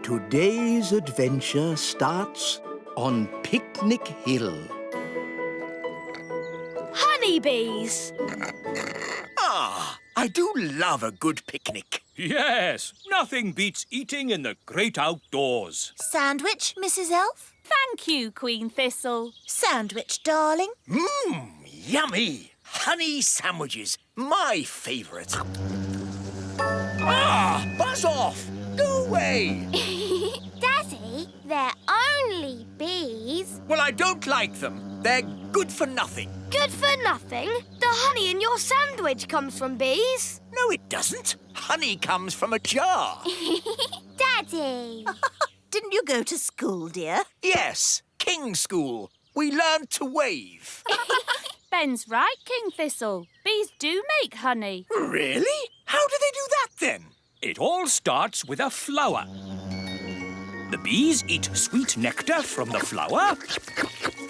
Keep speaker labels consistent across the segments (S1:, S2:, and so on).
S1: Today's adventure starts on Picnic Hill.
S2: Honeybees!
S3: Ah, I do love a good picnic.
S4: Yes, nothing beats eating in the great outdoors.
S5: Sandwich, Mrs. Elf?
S2: Thank you, Queen Thistle.
S5: Sandwich, darling.
S3: Mmm, yummy. Honey sandwiches, my favourite. Ah, buzz off. Go away.
S6: Daddy, they're only bees.
S3: Well, I don't like them. They're good for nothing.
S6: Good for nothing? The honey in your sandwich comes from bees.
S3: No, it doesn't. Honey comes from a jar.
S6: Daddy!
S5: Didn't you go to school, dear?
S3: Yes, King's School. We learned to wave.
S2: Ben's right, King Thistle. Bees do make honey.
S3: Really? How do they do that, then?
S4: It all starts with a flower. The bees eat sweet nectar from the flower.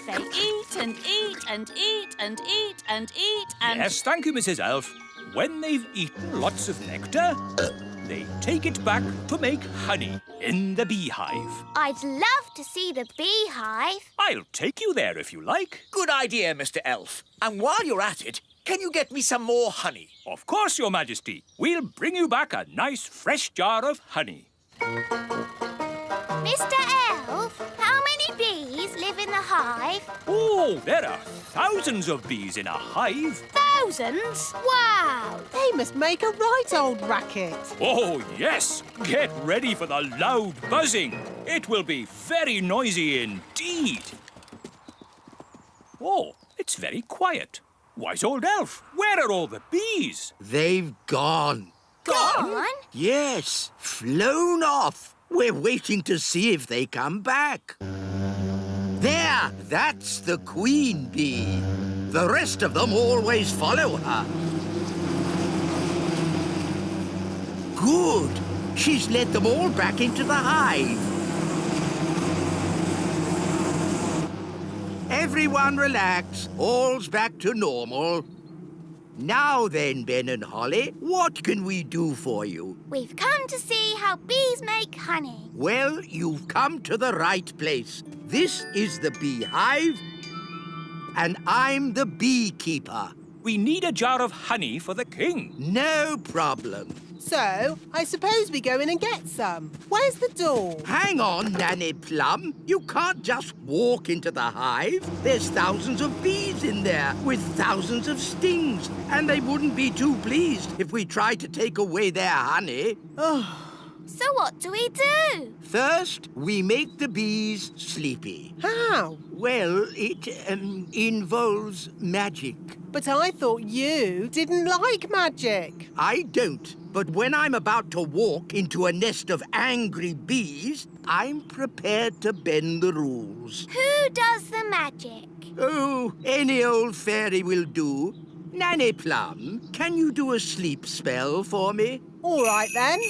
S2: They eat and eat and eat and eat and eat and...
S4: Yes, thank you, Mrs. Elf. When they've eaten lots of nectar, they take it back to make honey in the beehive.
S6: I'd love to see the beehive.
S4: I'll take you there if you like.
S3: Good idea, Mr. Elf. And while you're at it, can you get me some more honey?
S4: Of course, Your Majesty. We'll bring you back a nice fresh jar of honey.
S6: Mr. Elf, how many bees live in the hive?
S4: Oh, there are thousands of bees in a hive.
S6: Thousands? Wow!
S7: They must make a right old racket.
S4: Oh, yes. Get ready for the loud buzzing. It will be very noisy indeed. Oh, it's very quiet. Wise old elf, where are all the bees?
S1: They've gone.
S6: Gone?
S1: Yes, flown off. We're waiting to see if they come back. There, that's the queen bee. The rest of them always follow her. Good. She's led them all back into the hive. Everyone relax. All's back to normal. Now then, Ben and Holly, what can we do for you?
S6: We've come to see how bees make honey.
S1: Well, you've come to the right place. This is the beehive, and I'm the beekeeper.
S4: We need a jar of honey for the king.
S1: No problem.
S7: So, I suppose we go in and get some. Where's the door?
S1: Hang on, Nanny Plum. You can't just walk into the hive. There's thousands of bees in there with thousands of stings, and they wouldn't be too pleased if we tried to take away their honey.
S6: So what do we do?
S1: First, we make the bees sleepy.
S7: How?
S1: Well, it involves magic.
S7: But I thought you didn't like magic.
S1: I don't. But when I'm about to walk into a nest of angry bees, I'm prepared to bend the rules.
S6: Who does the magic?
S1: Oh, any old fairy will do. Nanny Plum, can you do a sleep spell for me?
S7: All right, then.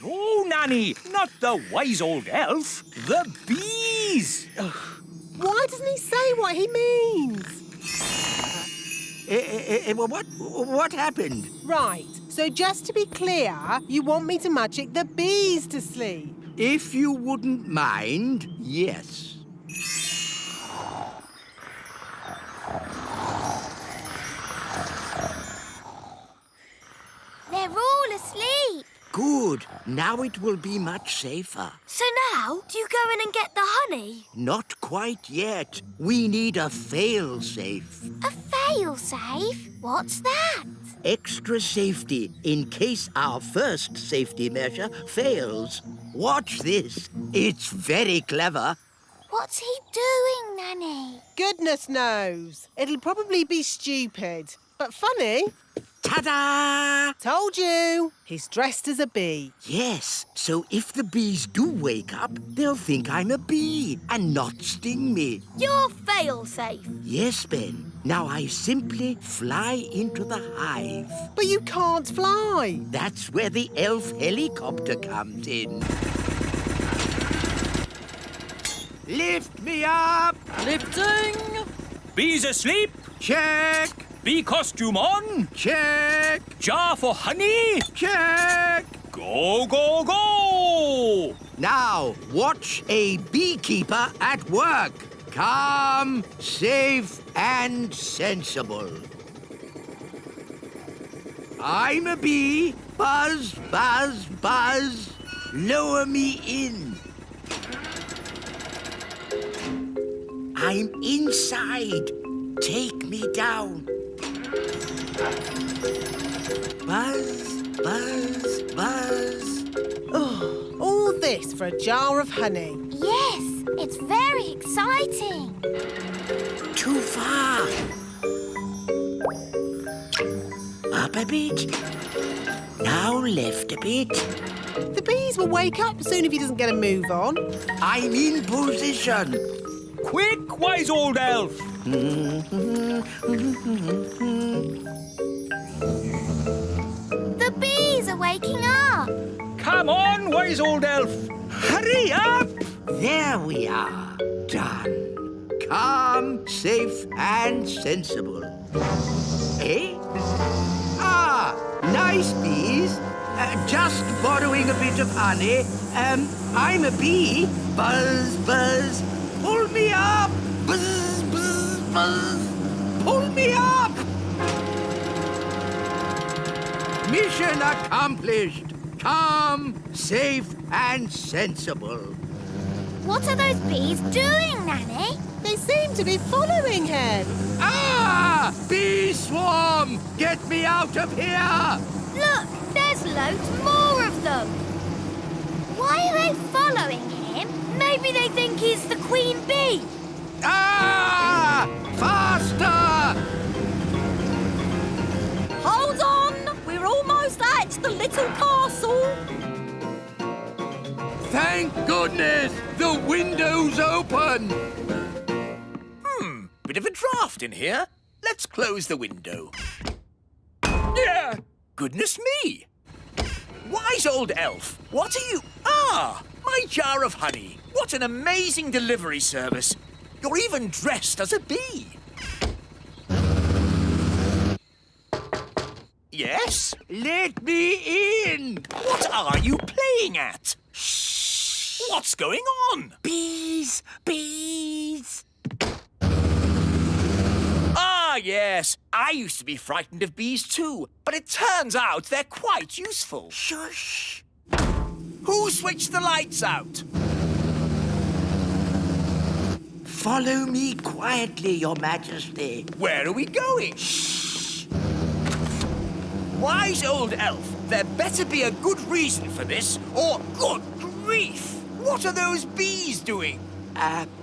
S4: No, Nanny, not the wise old elf. The bees.
S7: Why doesn't he say what he means?
S1: What happened?
S7: Right, so just to be clear, you want me to magic the bees to sleep?
S1: If you wouldn't mind, yes.
S6: They're all asleep.
S1: Good. Now it will be much safer.
S6: So now, do you go in and get the honey?
S1: Not quite yet. We need a fail-safe.
S6: A fail-safe? What's that?
S1: Extra safety in case our first safety measure fails. Watch this. It's very clever.
S6: What's he doing, Nanny?
S7: Goodness knows. It'll probably be stupid, but funny.
S1: Ta-da!
S7: Told you. He's dressed as a bee.
S1: Yes, so if the bees do wake up, they'll think I'm a bee and not sting me.
S6: You're fail-safe.
S1: Yes, Ben. Now I simply fly into the hive.
S7: But you can't fly.
S1: That's where the elf helicopter comes in. Lift me up!
S2: Lifting.
S4: Bees asleep.
S1: Check!
S4: Bee costume on.
S1: Check!
S4: Jar for honey.
S1: Check!
S4: Go, go,
S1: Now, watch a beekeeper at work. Calm, safe, and sensible. I'm a bee. Buzz, buzz, buzz. Lower me in. I'm inside. Take me down. Buzz, buzz, buzz.
S7: Oh, all this for a jar of honey.
S6: Yes, it's very exciting.
S1: Too far. Up a bit. Now left a bit.
S7: The bees will wake up soon if he doesn't get a move on.
S1: I'm in position.
S4: Quick, wise old elf!
S6: The bees are waking up.
S4: Come on, wise old elf! Hurry up!
S1: There we are. Done. Calm, safe, and sensible. Eh? Ah, nice bees. Just borrowing a bit of honey. I'm a bee. Buzz, buzz. Pull me up. Buzz, buzz, buzz. Pull me up. Mission accomplished. Calm, safe, and sensible.
S6: What are those bees doing, Nanny?
S7: They seem to be following him.
S1: Ah! Bee swarm! Get me out of here!
S6: Look, there's loads more of them. Why are they following him? Maybe they think he's the queen bee.
S1: Ah! Faster!
S2: Hold on! We're almost at the little castle.
S1: Thank goodness! The window's open!
S3: Bit of a draft in here. Let's close the window. Yeah! Goodness me! Wise old elf, what are you... Ah! My jar of honey. What an amazing delivery service. You're even dressed as a bee. Yes?
S1: Let me in!
S3: What are you playing at? Shh! What's going on?
S1: Bees! Bees!
S3: Ah, yes. I used to be frightened of bees too, but it turns out they're quite useful.
S1: Shush!
S3: Who switched the lights out?
S1: Follow me quietly, Your Majesty.
S3: Where are we going?
S1: Shh!
S3: Wise old elf, there better be a good reason for this, or good grief! What are those bees doing?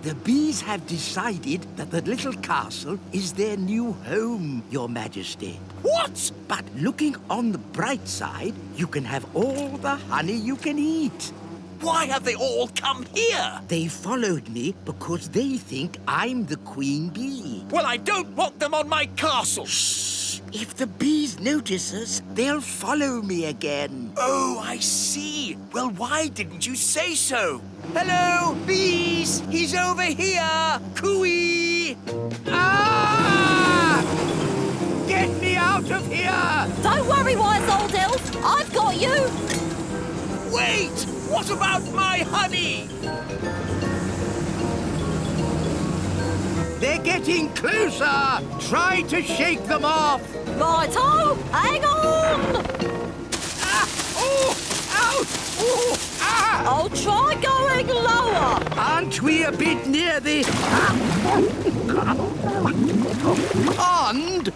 S1: The bees have decided that the little castle is their new home, Your Majesty.
S3: What?
S1: But looking on the bright side, you can have all the honey you can eat.
S3: Why have they all come here?
S1: They followed me because they think I'm the queen bee.
S3: Well, I don't want them on my castle.
S1: Shh! If the bees notice us, they'll follow me again.
S3: Oh, I see. Well, why didn't you say so? Hello, bees! He's over here! Cooey!
S1: Ah! Get me out of here!
S2: Don't worry, wise old elf. I've got you.
S3: Wait! What about my honey?
S1: They're getting closer! Try to shake them off!
S2: Righto, hang on.
S1: Ah! Oh! Ouch! Oh! Ah!
S2: I'll try going lower.
S1: Aren't we a bit near the... pond?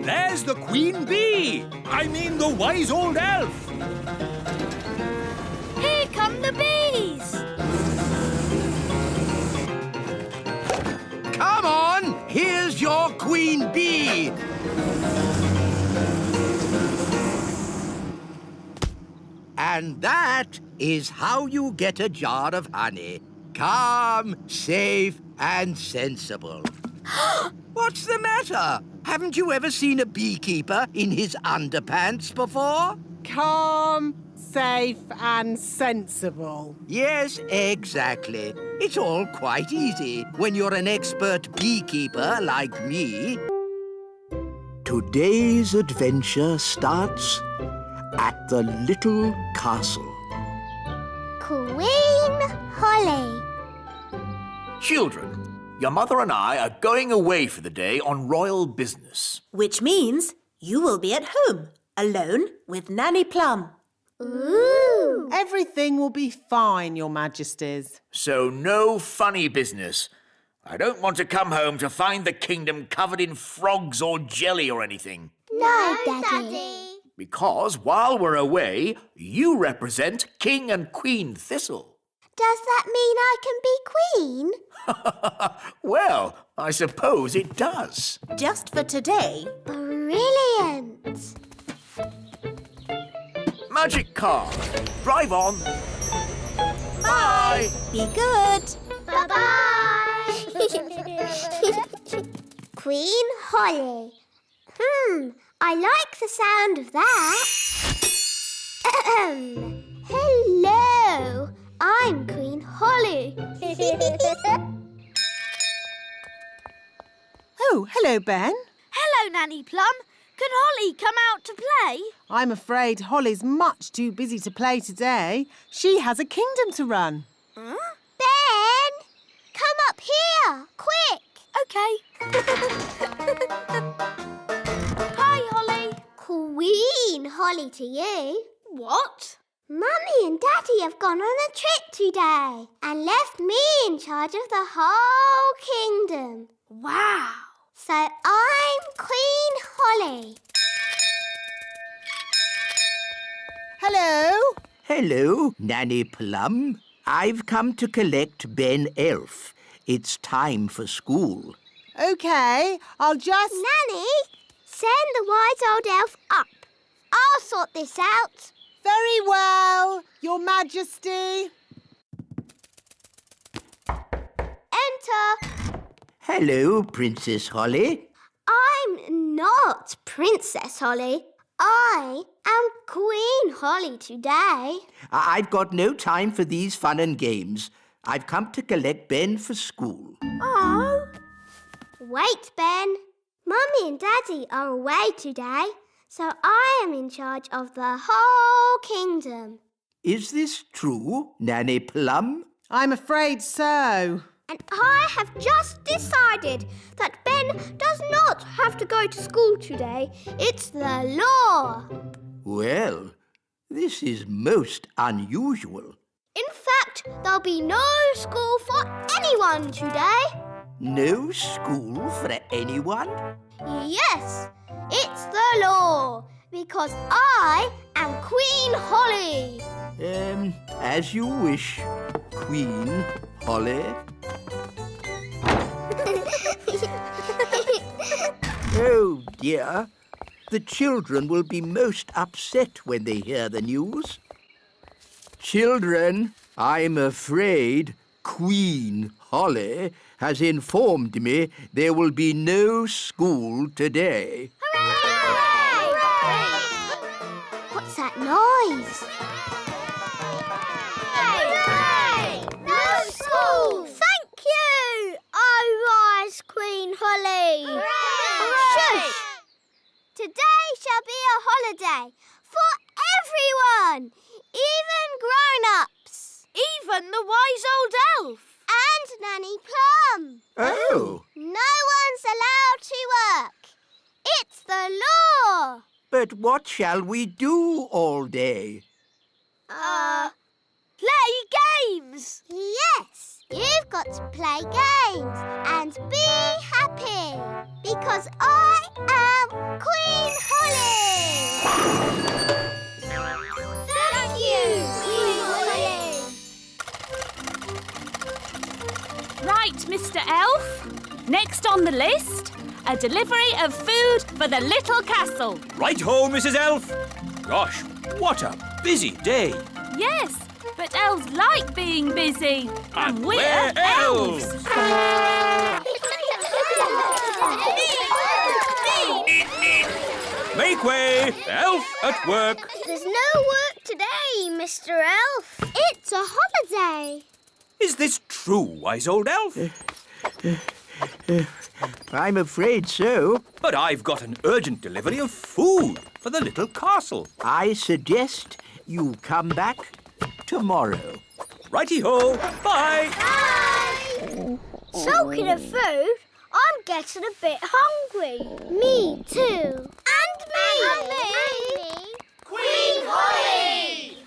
S4: There's the queen bee! I mean the wise old elf!
S6: Here come the bees.
S1: Come on! Here's your queen bee! And that is how you get a jar of honey. Calm, safe, and sensible. What's the matter? Haven't you ever seen a beekeeper in his underpants before?
S7: Calm, safe, and sensible.
S1: Yes, exactly. It's all quite easy when you're an expert beekeeper like me. Today's adventure starts at the little castle.
S6: Queen Holly.
S3: Children, your mother and I are going away for the day on royal business.
S5: Which means you will be at home, alone with Nanny Plum.
S6: Ooh.
S7: Everything will be fine, Your Majesties.
S3: So no funny business. I don't want to come home to find the kingdom covered in frogs or jelly or anything.
S6: No, Daddy.
S3: Because while we're away, you represent King and Queen Thistle.
S6: Does that mean I can be queen?
S3: Well, I suppose it does.
S5: Just for today.
S6: Brilliant.
S3: Magic car, drive on. Bye.
S5: Be good.
S6: Bye-bye. Queen Holly. I like the sound of that. Hello, I'm Queen Holly.
S7: Oh, hello, Ben.
S6: Hello, Nanny Plum. Can Holly come out to play?
S7: I'm afraid Holly's much too busy to play today. She has a kingdom to run.
S6: Ben, come up here, quick. Okay. Hi, Holly. Queen Holly to you. What? Mummy and Daddy have gone on a trip today and left me in charge of the whole kingdom. Wow. So I'm Queen Holly.
S7: Hello.
S1: Hello, Nanny Plum. I've come to collect Ben Elf. It's time for school.
S7: OK, I'll just...
S6: Nanny, send the wise old elf up. I'll sort this out.
S7: Very well, Your Majesty.
S6: Enter.
S1: Hello, Princess Holly.
S6: I'm not Princess Holly. I am Queen Holly today.
S1: I've got no time for these fun and games. I've come to collect Ben for school.
S6: Oh. Wait, Ben. Mummy and Daddy are away today, so I am in charge of the whole kingdom.
S1: Is this true, Nanny Plum?
S7: I'm afraid so.
S6: And I have just decided that Ben does not have to go to school today. It's the law.
S1: Well, this is most unusual.
S6: In fact, there'll be no school for anyone today.
S1: No school for anyone?
S6: Yes, it's the law, because I am Queen Holly.
S1: As you wish, Queen Holly. Oh, dear. The children will be most upset when they hear the news. Children, I'm afraid Queen Holly has informed me there will be no school today.
S6: Hooray! What's that noise? Hooray! No school! Thank you, wise Queen Holly. Hooray! Shush! Today shall be a holiday for everyone, even grown-ups. Even the wise old elf. And Nanny Plum.
S1: Oh,
S6: No one's allowed to work. It's the law.
S1: but what shall we do all day?
S6: Play games. Yes, you've got to play games and be happy because I am Queen Holly. Thank you, Queen Holly.
S2: Right, Mr. Elf. Next on the list, a delivery of food for the little castle.
S4: Right-ho, Mrs. Elf. Gosh, what a busy day.
S2: Yes, but elves like being busy. And
S4: we're elves. Make way, elf at work.
S6: There's no work today, Mr. Elf. It's a holiday.
S4: Is this true, wise old elf?
S1: I'm afraid so.
S4: But I've got an urgent delivery of food for the little castle.
S1: I suggest you come back tomorrow.
S4: Righty-ho. Bye.
S6: Bye! Talking of food, I'm getting a bit hungry. Me too. And me. And me.
S3: Queen Holly!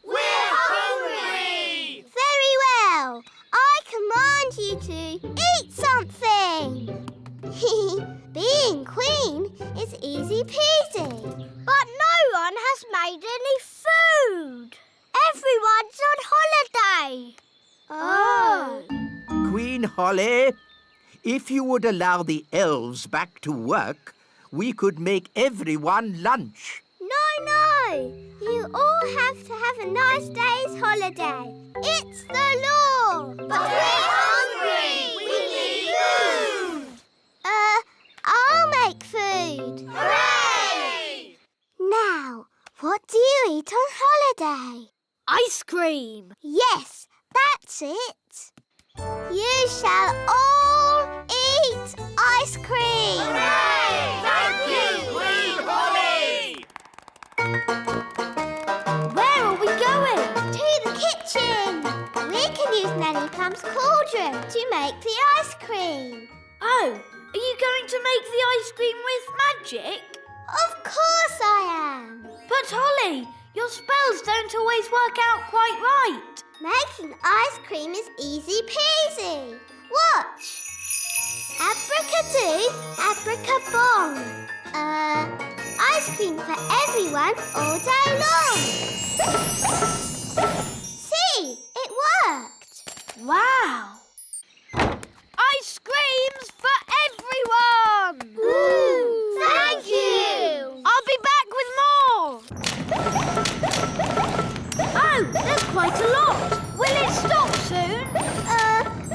S3: We're hungry!
S6: Very well. I command you to eat something. Being queen is easy peasy. But no one has made any food. Everyone's on holiday. Oh.
S1: Queen Holly, if you would allow the elves back to work, we could make everyone lunch.
S6: No. You all have to have a nice day's holiday. It's the law. But we're hungry. We need food. I'll make food. Hooray! Now, what do you eat on holiday?
S2: Ice cream.
S6: Yes, that's it. You shall all eat ice cream.
S3: Hooray! Thank you, Queen Holly!
S6: Where are we going? To the kitchen. We can use Nanny Plum's cauldron to make the ice cream.
S2: Oh, are you going to make the ice cream with magic?
S6: Of course I am.
S2: But Holly, your spells don't always work out quite right.
S6: Making ice cream is easy peasy. Watch. Abracadoo, abracabong. Ice cream for everyone all day long. See, it worked.
S2: Wow. Ice creams for everyone!
S6: Ooh, thank you.
S2: I'll be back with more. Oh, there's quite a lot. Will it stop soon?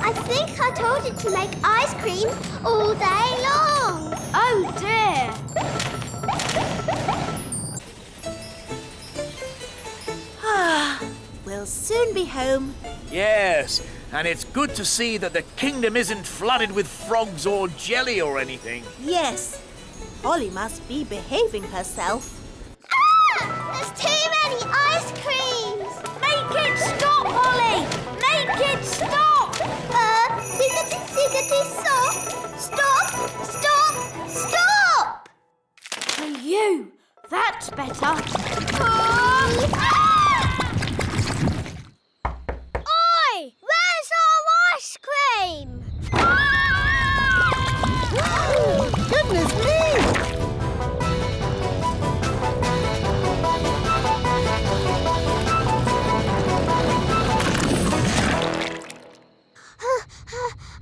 S6: I think I told it to make ice cream all day long.
S2: Oh dear.
S5: We'll soon be home.
S3: Yes, and it's good to see that the kingdom isn't flooded with frogs or jelly or anything.
S5: Yes, Holly must be behaving herself.
S6: There's too many ice creams.
S2: Make it stop, Holly! Make it stop!
S6: Ziggity, stop. Stop, stop.
S2: For you, that's better.
S6: Oi, where's our ice cream?
S7: Goodness me!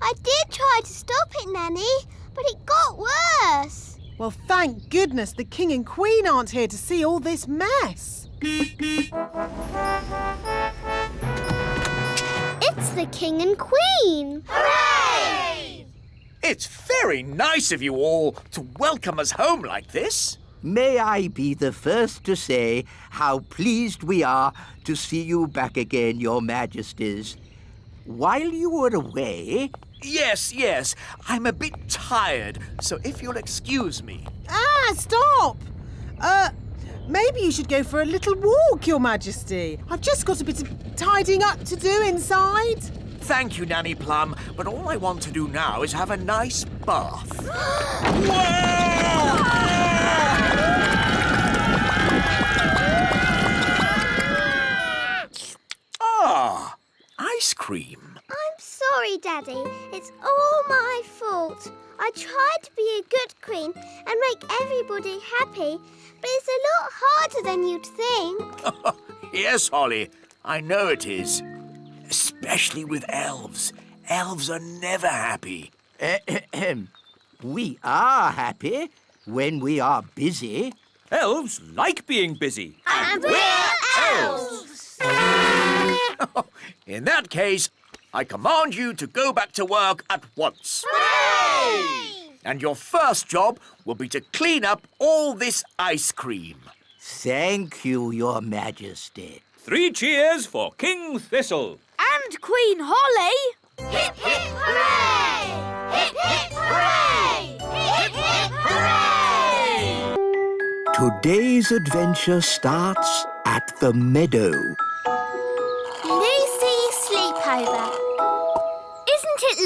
S6: I did try to stop it, Nanny, but it got worse.
S7: Well, thank goodness the King and Queen aren't here to see all this mess.
S6: It's the King and Queen.
S3: Hooray! It's very nice of you all to welcome us home like this.
S1: May I be the first to say how pleased we are to see you back again, Your Majesties. While you were away...
S3: Yes. I'm a bit tired, so if you'll excuse me.
S7: Stop! Maybe you should go for a little walk, Your Majesty. I've just got a bit of tidying up to do inside.
S3: Thank you, Nanny Plum, but all I want to do now is have a nice bath. Ah, ice cream.
S6: I'm sorry, Daddy. It's all my fault. I tried to be a good queen and make everybody happy, but it's a lot harder than you'd think.
S3: Yes, Holly, I know it is. Especially with elves. Elves are never happy.
S1: We are happy when we are busy.
S4: Elves like being busy.
S6: And we're elves!
S3: In that case, I command you to go back to work at once.
S6: Hooray!
S3: And your first job will be to clean up all this ice cream.
S1: Thank you, Your Majesty.
S4: 3 cheers for King Thistle.
S2: And Queen Holly.
S6: Hip, hip, hooray! Hip, hip, hooray! Hip, hip, hooray!
S1: Today's adventure starts at the meadow.
S6: Lucy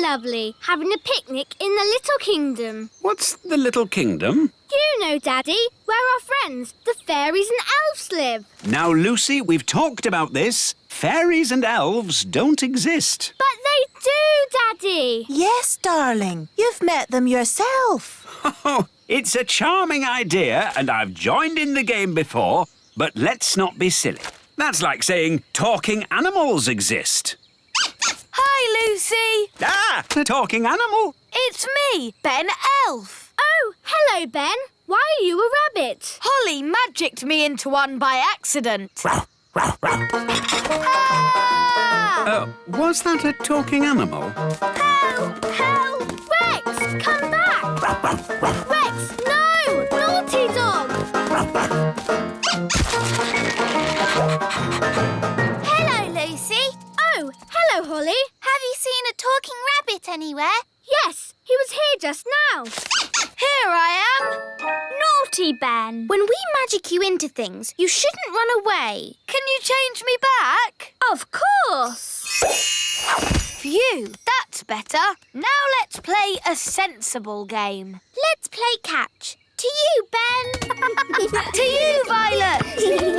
S6: lovely, having a picnic in the Little Kingdom.
S8: What's the Little Kingdom?
S6: You know, Daddy, where our friends, the fairies and elves, live.
S8: Now, Lucy, we've talked about this. Fairies and elves don't exist.
S6: But they do, Daddy.
S5: Yes, darling. You've met them yourself.
S8: Oh, it's a charming idea, and I've joined in the game before, but let's not be silly. That's like saying talking animals exist.
S2: Hi, Lucy.
S8: Ah, a talking animal.
S2: It's me, Ben Elf.
S6: Oh, hello, Ben. Why are you a rabbit?
S2: Holly magicked me into one by accident.
S8: Was that a talking animal?
S6: Help! Help! Rex, come back! Rex, no! Naughty dog!
S9: Hello, Lucy.
S6: Oh, hello, Holly.
S9: Have you seen a talking rabbit anywhere?
S6: Yes, he was here just now.
S2: Here I am.
S9: Naughty Ben. When we magic you into things, you shouldn't run away.
S2: Can you change me back?
S6: Of course.
S2: Phew, that's better. Now let's play a sensible game.
S9: Let's play catch. To you, Ben.
S2: To you, Violet.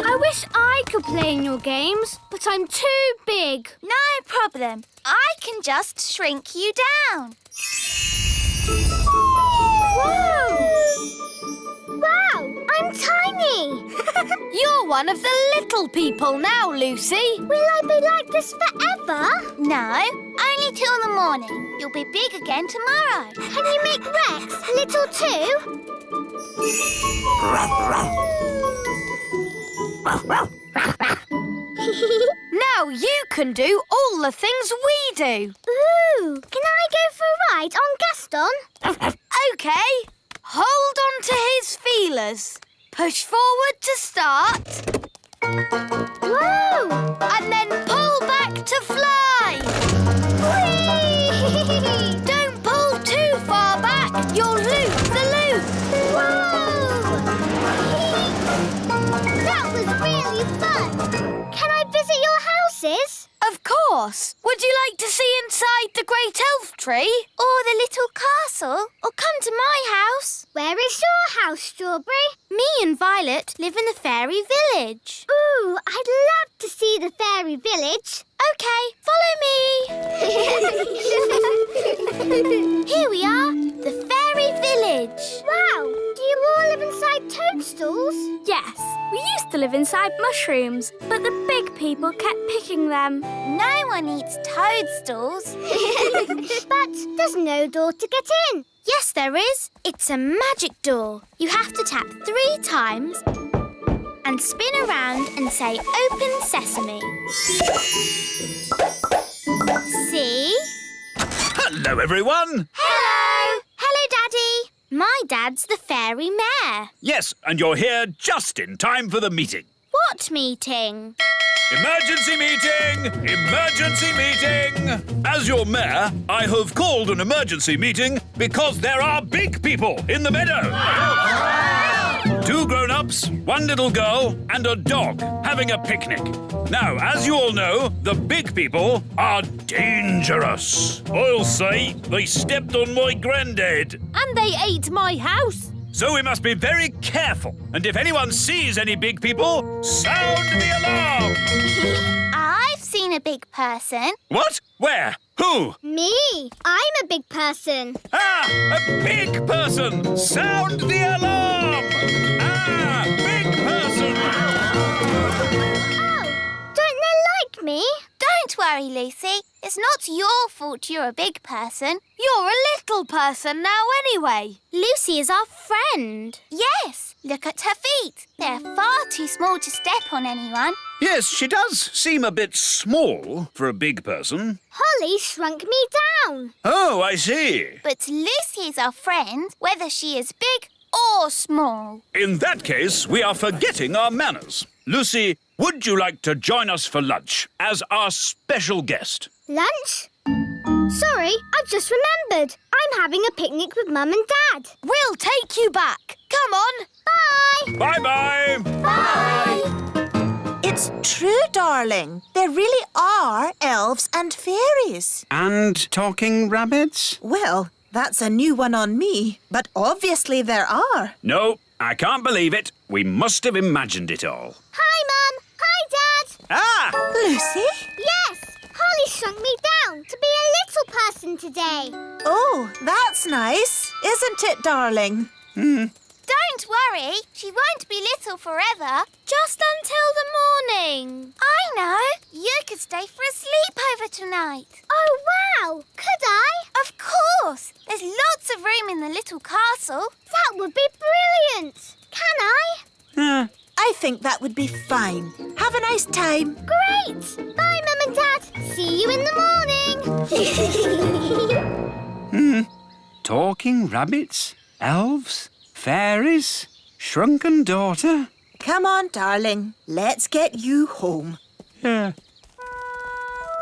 S6: I wish I could play in your games, but I'm too big.
S9: No problem. I can just shrink you down.
S6: Whoa! Wow, I'm tiny.
S2: You're one of the little people now, Lucy.
S6: Will I be like this forever?
S9: No, only till the morning. You'll be big again tomorrow.
S6: Can you make Rex little too?
S2: Now you can do all the things we do.
S6: Ooh, can I go for a ride on Gaston?
S2: OK. Hold on to his feelers. Push forward to start.
S6: Whoa!
S2: And then pull back to fly.
S6: Whee!
S2: Don't pull too far back. You'll lose the loop.
S6: Whoa! That was really fun. Can I visit your houses?
S2: Of course. Would you like to see inside the great elf tree?
S9: Or the little castle. Or come to my house.
S6: Where is your house, Strawberry?
S9: Me and Violet live in the fairy village.
S6: Ooh, I'd love to see the fairy village.
S9: OK, follow me. Here we are, the fairy village.
S6: Wow, do you all live inside toadstools?
S10: Yes, we used to live inside mushrooms, but the big people kept picking them.
S9: No one eats toadstools.
S6: But there's no door to get in.
S9: Yes, there is. It's a magic door. You have to tap 3 times and spin around and say, "Open sesame." See?
S4: Hello, everyone.
S9: Hello. Hello, Daddy. My dad's the fairy mayor.
S4: Yes, and you're here just in time for the meeting.
S9: What meeting?
S4: Emergency meeting! Emergency meeting! As your mayor, I have called an emergency meeting because there are big people in the meadow. 2 grown-ups, 1 little girl, and a dog having a picnic. Now, as you all know, the big people are dangerous. I'll say they stepped on my granddad.
S2: And they ate my house.
S4: So we must be very careful. And if anyone sees any big people, sound the alarm!
S9: I've seen a big person.
S4: What? Where? Who?
S6: Me, I'm a big person.
S4: Ah! A big person! Sound the alarm! Ah! Big person!
S6: Oh, don't they like me?
S9: Don't worry, Lucy. It's not your fault you're a big person.
S2: You're a little person now anyway.
S9: Lucy is our friend. Yes, look at her feet. They're far too small to step on anyone.
S8: Yes, she does seem a bit small for a big person.
S6: Holly shrunk me down.
S8: Oh, I see.
S9: But Lucy is our friend, whether she is big or small.
S4: In that case, we are forgetting our manners. Lucy, would you like to join us for lunch as our special guest?
S6: Lunch? Sorry, I've just remembered. I'm having a picnic with Mum and Dad.
S2: We'll take you back. Come on.
S6: Bye.
S4: Bye-bye.
S6: Bye.
S5: It's true, darling. There really are elves and fairies.
S8: And talking rabbits?
S5: Well, that's a new one on me, but obviously there are.
S8: No, I can't believe it. We must have imagined it all.
S6: Hi, Mum. Hi, Dad.
S8: Ah!
S5: Lucy?
S6: Yes, Holly shrunk me down to be a little person today.
S5: Oh, that's nice, isn't it, darling?
S9: Don't worry, she won't be little forever. Just until the morning. I know. You could stay for a sleepover tonight.
S6: Oh, wow. Could I?
S9: Of course. There's lots of room in the little castle.
S6: That would be brilliant. Can I?
S5: I think that would be fine. Have a nice time.
S6: Great. Bye, Mum and Dad. See you in the morning.
S8: Talking rabbits? Elves? Fairies? Shrunken daughter?
S5: Come on, darling. Let's get you home.
S8: Yeah.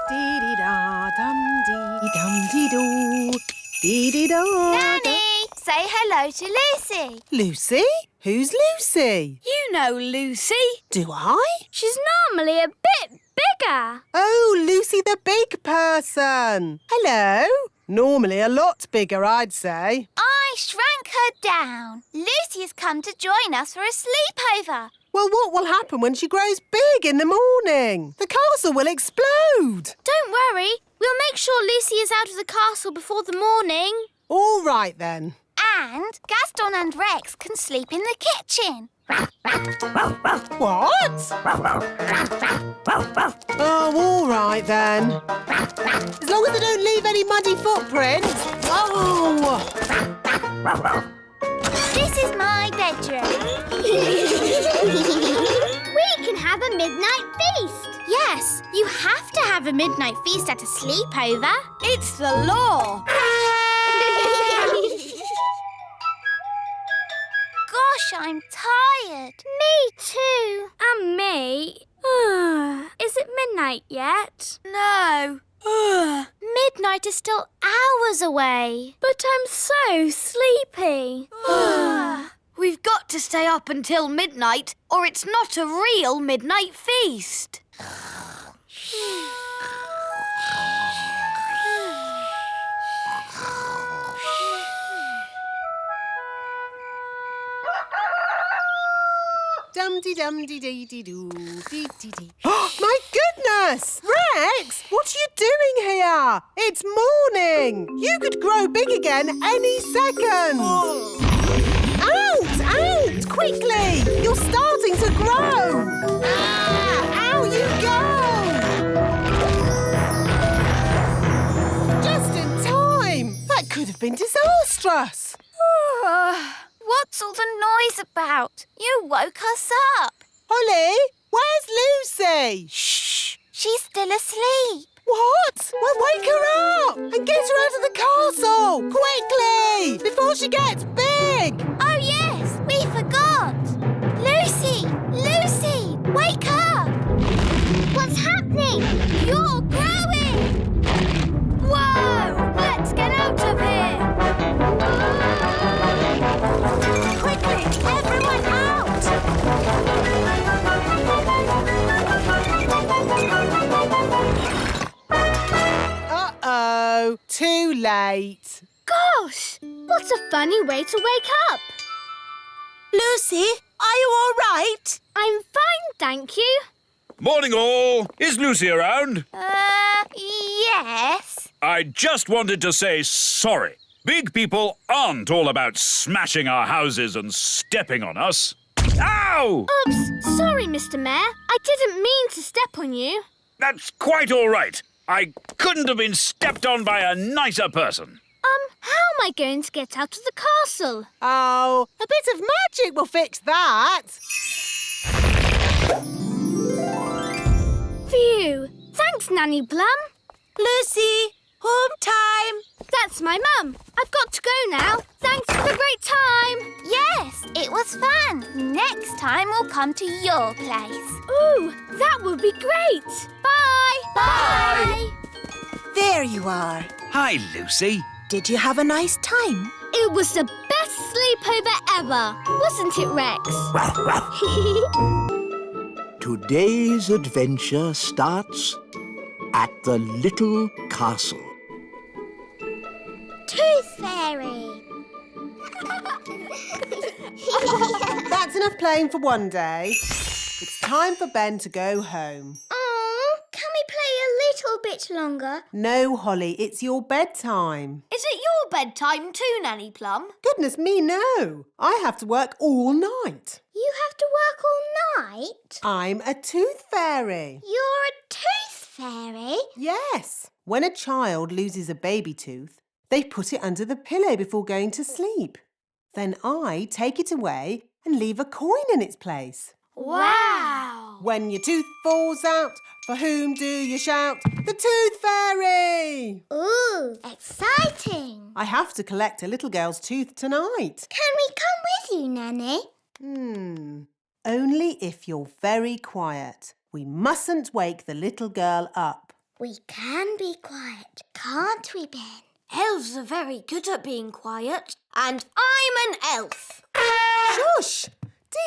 S7: Dee-dee-da-dum-dee-dum-dee-doo. Dee-dee-da.
S9: Nanny, say hello to Lucy.
S7: Lucy? Who's Lucy?
S10: You know Lucy.
S7: Do I?
S10: She's normally a bit bigger.
S7: Oh, Lucy the big person. Hello. Normally a lot bigger, I'd say.
S9: I shrank her down. Lucy has come to join us for a sleepover.
S7: Well, what will happen when she grows big in the morning? The castle will explode.
S10: Don't worry. We'll make sure Lucy is out of the castle before the morning.
S7: All right, then.
S9: And Gaston and Rex can sleep in the kitchen.
S7: What? Oh, all right, then. As long as they don't leave any muddy footprints. Oh!
S9: This is my bedroom.
S6: We can have a midnight feast.
S9: Yes, you have to have a midnight feast at a sleepover.
S10: It's the law.
S9: Gosh, I'm tired.
S6: Me too.
S10: And me. Is it midnight yet?
S9: No. Midnight is still hours away.
S10: But I'm so sleepy.
S11: We've got to stay up until midnight, or it's not a real midnight feast.
S7: Dum-dee-dum-dee-dee-dee-doo, dee-dee-dee. My goodness! Rex, what are you doing here? It's morning. You could grow big again any second. Out! Out! Quickly! You're starting to grow. Out you go! Just in time. That could have been disastrous.
S9: What's all the noise about? You woke us up.
S7: Holly, where's Lucy?
S9: Shh. She's still asleep.
S7: What? Well, wake her up and get her out of the castle! Quickly! Before she gets big!
S9: Oh, yes, we forgot. Lucy! Lucy! Wake up!
S6: What's happening?
S9: You're growing! Whoa! Let's get out of here! Quickly! Everyone out!
S7: Uh-oh, too late.
S6: Gosh, what a funny way to wake up.
S5: Lucy, are you all right?
S6: I'm fine, thank you.
S4: Morning, all. Is Lucy around?
S9: Yes.
S4: I just wanted to say sorry. Big people aren't all about smashing our houses and stepping on us. Ow!
S6: Oops, sorry, Mr. Mayor. I didn't mean to step on you.
S4: That's quite all right. I couldn't have been stepped on by a nicer person.
S6: How am I going to get out of the castle?
S7: Oh, a bit of magic will fix that.
S6: Phew. Thanks, Nanny Plum.
S5: Lucy, home time.
S6: That's my mum. I've got to go now. Thanks for the great time.
S9: Yes, it was fun. Next time we'll come to your place.
S6: Ooh, that would be great. Bye.
S9: Bye.
S5: There you are.
S8: Hi, Lucy.
S5: Did you have a nice time?
S6: It was the best sleepover ever, wasn't it, Rex?
S1: Today's adventure starts at the little castle.
S6: Tooth Fairy.
S7: That's enough playing for one day. It's time for Ben to go home.
S6: Oh, can we play a little bit longer?
S7: No, Holly, it's your bedtime.
S11: Is it your bedtime too, Nanny Plum?
S7: Goodness me, no. I have to work all night.
S6: You have to work all night?
S7: I'm a tooth fairy.
S6: You're a tooth fairy?
S7: Yes. When a child loses a baby tooth, they put it under the pillow before going to sleep. Then I take it away and leave a coin in its place.
S11: Wow!
S7: When your tooth falls out, for whom do you shout? The Tooth Fairy!
S6: Ooh, exciting.
S7: I have to collect a little girl's tooth tonight.
S6: Can we come with you, Nanny?
S7: Only if you're very quiet. We mustn't wake the little girl up.
S6: We can be quiet, can't we, Ben?
S11: Elves are very good at being quiet. And I'm an elf.
S7: Shush!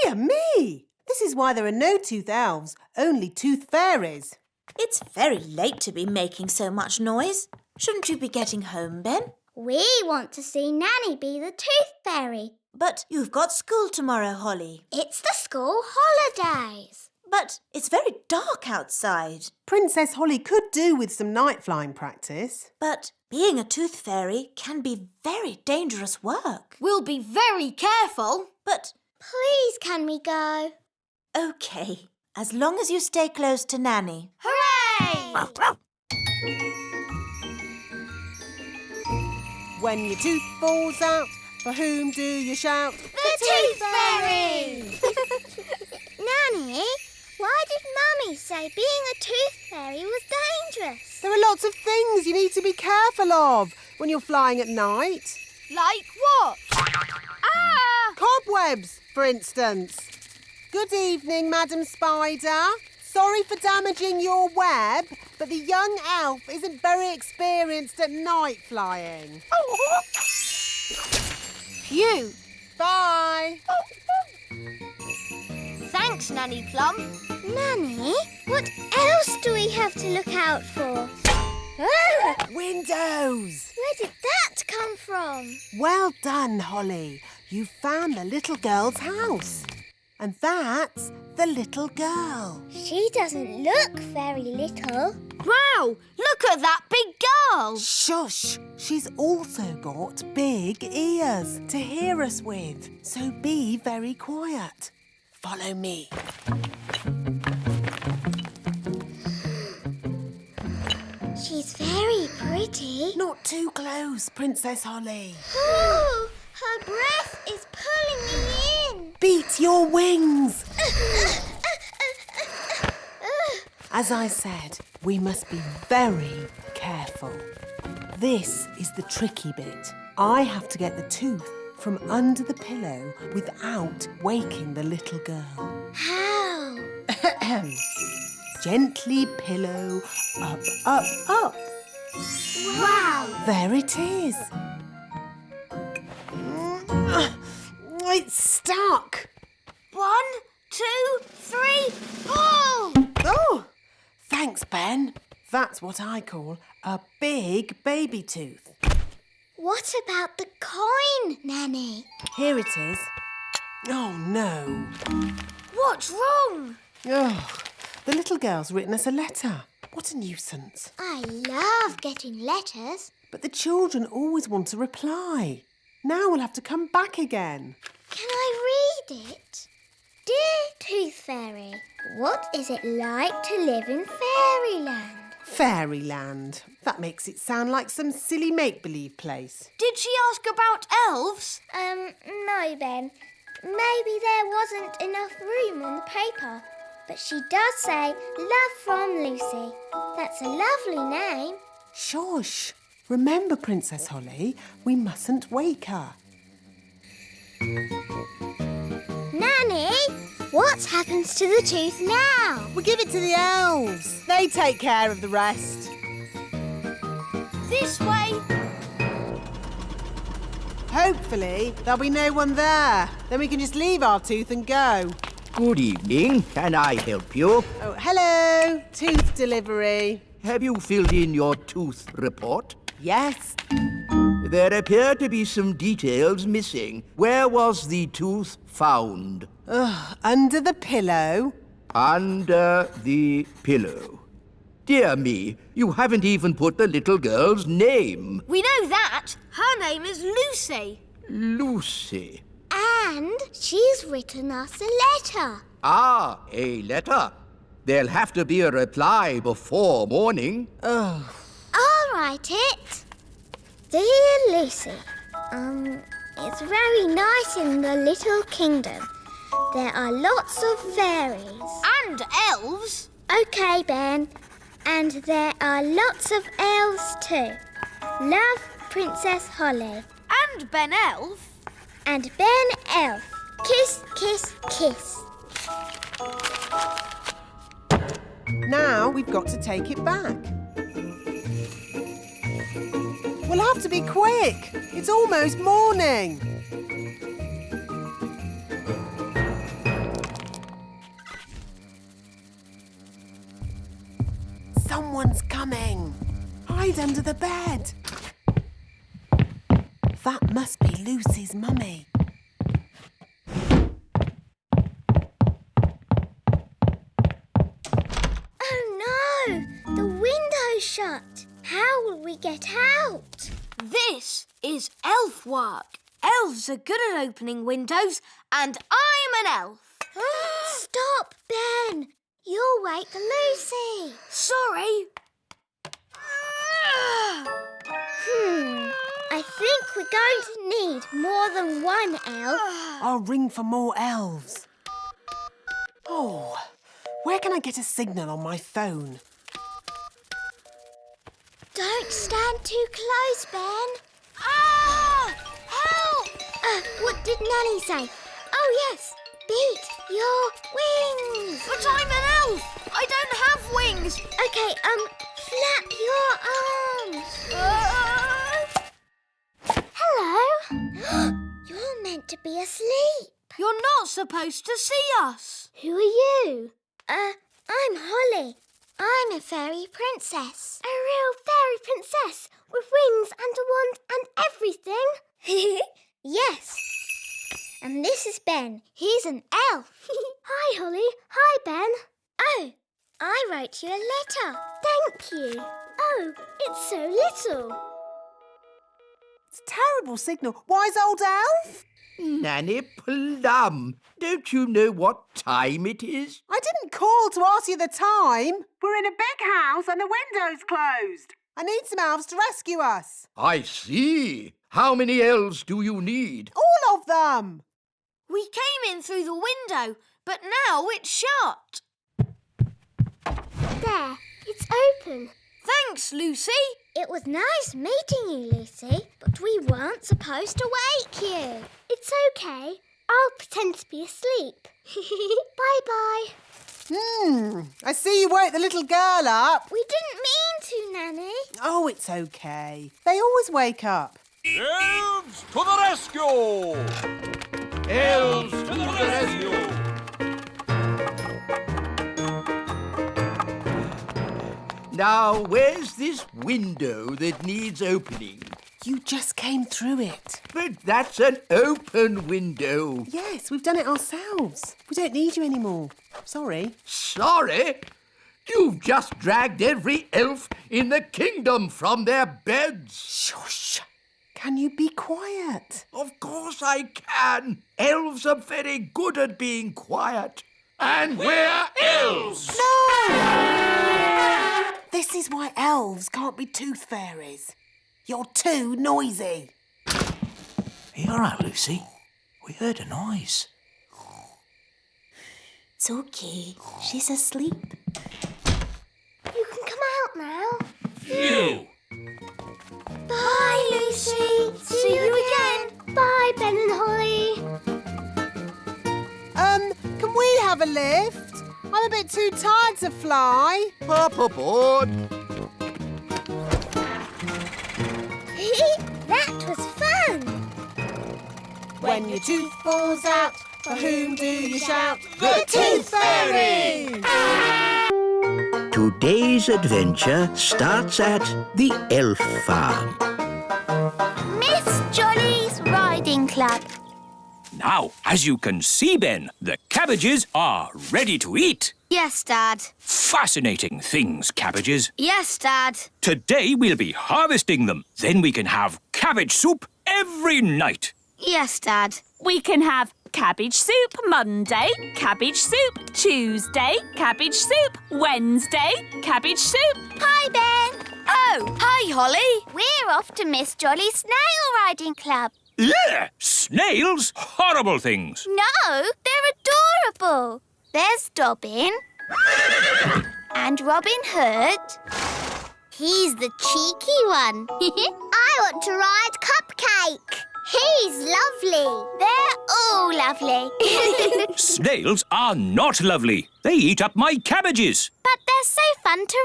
S7: Dear me! This is why there are no tooth elves, only tooth fairies.
S5: It's very late to be making so much noise. Shouldn't you be getting home, Ben?
S6: We want to see Nanny be the Tooth Fairy.
S5: But you've got school tomorrow, Holly.
S6: It's the school holidays.
S5: But it's very dark outside.
S7: Princess Holly could do with some night flying practice.
S5: But being a tooth fairy can be very dangerous work.
S11: We'll be very careful.
S5: But
S6: Please, can we go?
S5: OK, as long as you stay close to Nanny.
S11: Hooray!
S7: When your tooth falls out, for whom do you shout?
S6: The Tooth Fairy! Nanny, why did Mummy say being a tooth fairy was dangerous?
S7: There are lots of things you need to be careful of when you're flying at night.
S11: Like what? Ah!
S7: Cobwebs, for instance. Good evening, Madam Spider. Sorry for damaging your web, but the young elf isn't very experienced at night flying.
S11: Phew.
S7: Bye.
S11: Thanks, Nanny Plum.
S6: Nanny, what else do we have to look out for? Ah,
S7: Windows.
S6: where did that come from?
S7: Well done, Holly. You found the little girl's house. And that's the little girl.
S6: She doesn't look very little.
S11: Wow! Look at that big girl!
S7: Shush! She's also got big ears to hear us with. So be very quiet. Follow me.
S6: She's very pretty.
S7: Not too close, Princess Holly.
S6: Oh, her breath is pulling me in.
S7: Beat your wings. As I said, we must be very careful. This is the tricky bit. I have to get the tooth from under the pillow without waking the little girl.
S6: How?
S7: Gently pillow up, up, up.
S6: Wow.
S7: There it is. It's stuck.
S11: 1, 2, 3, pull!
S7: Oh, thanks, Ben. That's what I call a big baby tooth.
S6: What about the coin, Nanny?
S7: Here it is. Oh, no.
S11: What's wrong?
S7: Oh, the little girl's written us a letter. What a nuisance.
S6: I love getting letters.
S7: But the children always want a reply. Now we'll have to come back again.
S6: Can I read it? Dear Tooth Fairy, what is it like to live in fairyland?
S7: Fairyland. That makes it sound like some silly make-believe place.
S11: Did she ask about elves?
S6: No, Ben. Maybe there wasn't enough room on the paper. But she does say, love from Lucy. That's a lovely name.
S7: Shush. Remember, Princess Holly, we mustn't wake her.
S6: Nanny, what happens to the tooth now?
S7: We give it to the elves. They take care of the rest.
S11: This way.
S7: Hopefully, there'll be no one there. Then we can just leave our tooth and go.
S1: Good evening. Can I help you?
S7: Oh, hello. Tooth delivery.
S1: Have you filled in your tooth report?
S7: Yes.
S1: There appear to be some details missing. Where was the tooth found?
S7: Under the pillow.
S1: Under the pillow. Dear me, you haven't even put the little girl's name.
S11: We know that. Her name is Lucy.
S1: Lucy.
S6: And she's written us a letter.
S1: Ah, a letter. There'll have to be a reply before morning.
S6: I'll write it. Dear Lucy, it's very nice in the little kingdom. There are lots of fairies.
S11: And elves.
S6: Okay, Ben. And there are lots of elves too. Love, Princess Holly.
S11: And Ben Elf.
S6: And Ben Elf. Kiss, kiss, kiss.
S7: Now we've got to take it back. We'll have to be quick. It's almost morning. Someone's coming. Hide under the bed. That must be Lucy's mummy.
S6: Oh no! The window's shut. How will we get out?
S11: This is elf work. Elves are good at opening windows, and I'm an elf.
S6: Stop, Ben. You'll wake Lucy.
S11: Sorry.
S6: I think we're going to need more than one elf.
S7: I'll ring for more elves. Oh, where can I get a signal on my phone?
S6: Don't stand too close, Ben.
S11: Ah! Help!
S6: What did Nanny say? Oh, yes. Beat your wings.
S11: But I'm an elf. I don't have wings.
S6: Okay, flap your arms. Hello. You're meant to be asleep.
S11: You're not supposed to see us.
S6: Who are you? I'm Holly. I'm a fairy princess. A real fairy princess with wings and a wand and everything? Yes. And this is Ben. He's an elf. Hi, Holly. Hi, Ben. Oh, I wrote you a letter. Thank you. Oh, it's so little.
S7: It's a terrible signal. Wise old elf?
S1: Nanny Plum, don't you know what time it is?
S7: I didn't call to ask you the time. We're in a big house and the window's closed. I need some elves to rescue us.
S1: I see. How many elves do you need?
S7: All of them.
S11: We came in through the window, but now it's shut.
S6: There, it's open.
S11: Thanks, Lucy.
S6: It was nice meeting you, Lucy, but we weren't supposed to wake you. It's okay. I'll pretend to be asleep. Bye-bye.
S7: I see you woke the little girl up.
S6: We didn't mean to, Nanny.
S7: Oh, it's okay. They always wake up.
S4: Elves to the rescue!
S1: Elves to the rescue! Now, where's this window that needs opening?
S7: You just came through it.
S1: But that's an open window.
S7: Yes, we've done it ourselves. We don't need you anymore. Sorry.
S1: Sorry? You've just dragged every elf in the kingdom from their beds.
S7: Shush. Can you be quiet?
S1: Of course I can. Elves are very good at being quiet. And we're elves!
S7: No! This is why elves can't be tooth fairies. You're too noisy.
S3: Are you all right, Lucy? We heard a noise.
S5: It's okay. She's asleep.
S6: You can come out now.
S4: You!
S6: Bye, Lucy. See you again. Bye, Ben and Holly.
S7: Can we have a lift? I'm a bit too tired to fly.
S1: Hop aboard.
S6: That was fun.
S7: When your tooth falls out, For whom do you shout?
S6: The Tooth Fairy!
S1: Today's adventure starts at the elf farm.
S9: Miss Jolly's Riding Club.
S3: Now, as you can see, Ben, the cabbages are ready to eat.
S11: Yes, Dad.
S3: Fascinating things, cabbages.
S11: Yes, Dad.
S3: Today we'll be harvesting them. Then we can have cabbage soup every night.
S11: Yes, Dad.
S2: We can have cabbage soup Monday, cabbage soup Tuesday, cabbage soup Wednesday, cabbage soup...
S9: Hi, Ben.
S11: Oh, hi, Holly.
S9: We're off to Miss Jolly's Snail Riding Club.
S3: Ugh! Snails? Horrible things.
S9: No, they're adorable. There's Dobbin. And Robin Hood. He's the cheeky one.
S6: I want to ride Cupcake. He's lovely.
S9: They're all lovely.
S3: Snails are not lovely. They eat up my cabbages.
S9: But they're so fun to